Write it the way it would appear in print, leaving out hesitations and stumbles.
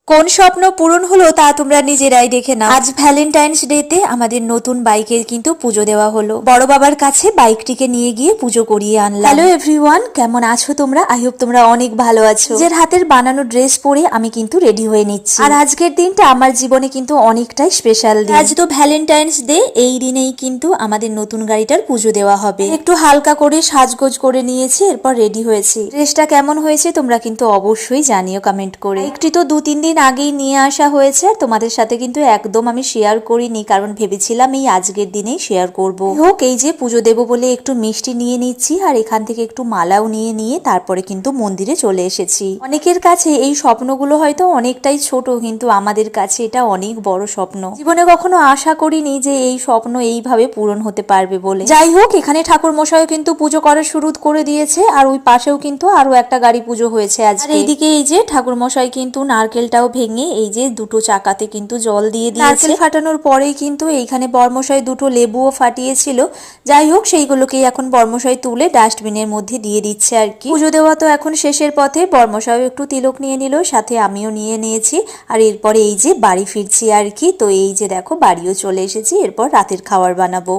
কোন স্বপ্ন পূরণ হলো তা তোমরা নিজেরাই দেখে নাও। আজ ভ্যালেন্টাইন্স ডেতে আমাদের নতুন বাইকের কিন্তু পুজো দেওয়া হলো। বড় বাবার কাছে বাইকটিকে নিয়ে গিয়ে পুজো করিয়ে আনলাম। হ্যালো এভরিওয়ান, কেমন আছো তোমরা? আই হোপ তোমরা অনেক ভালো আছো। নিজের হাতের বানানো ড্রেস পরে আমি কিন্তু রেডি হয়ে নিচ্ছি। আর আজকের দিনটা আমার জীবনে কিন্তু অনেকটাই স্পেশাল দিন। আজ তো ভ্যালেন্টাইন্স ডে, এই দিনেই কিন্তু আমাদের নতুন গাড়িটার পুজো দেওয়া হবে। একটু হালকা করে সাজগোজ করে নিয়েছি, এরপর রেডি হয়েছি। ড্রেসটা কেমন হয়েছে তোমরা কিন্তু অবশ্যই জানিও কমেন্ট করে। একটি তো 2-3 দিন আগেই নিয়ে আসা হয়েছে, আর তোমাদের সাথে কিন্তু একদম আমি শেয়ার করিনি, কারণ ভেবেছিলাম এই আজকের দিনেই শেয়ার করব। হোক, এই যে পুজো দেবো বলে একটু মিষ্টি নিয়ে নিচ্ছি, আর এখান থেকে একটু মালাও নিয়ে তারপরে কিন্তু মন্দিরে চলে এসেছি। অনেকের কাছে এই স্বপ্নগুলো হয়তো অনেকটাই ছোট, কিন্তু আমাদের কাছে এটা অনেক বড় স্বপ্ন। জীবনে কখনো আশা করিনি যে এই স্বপ্ন এইভাবে পূরণ হতে পারবে বলে। যাই হোক, এখানে ঠাকুর মশাইও কিন্তু পুজো করা শুরু করে দিয়েছে, আর ওই পাশেও কিন্তু আরো একটা গাড়ি পুজো হয়েছে আজকে। আর এইদিকে এই যে ঠাকুর মশাই কিন্তু নারকেলটাও ভেঙে এই যে দুটো চাকাতে কিন্তু জল দিয়ে দিয়েছে। নারকেল ফাটানোর পরেই কিন্তু এইখানে বর্মশাই দুটো লেবুও ফাটিয়েছিল। যাই হোক, সেইগুলোকেই এখন বর্মশাই তুলে ডাস্টবিনের মধ্যে দিয়ে দিচ্ছে আর কি। পুজো দেওয়া তো এখন শেষের পথে। বর্মশাইও একটু তিলক নিয়ে নিল, সাথে আমিও নিয়ে নিয়েছি। আর এরপরে এই যে বাড়ি ফিরছি আর কি। তো এই যে দেখো, বাড়িও চলে এসেছি, এরপর রাতের খাবার বানাবো।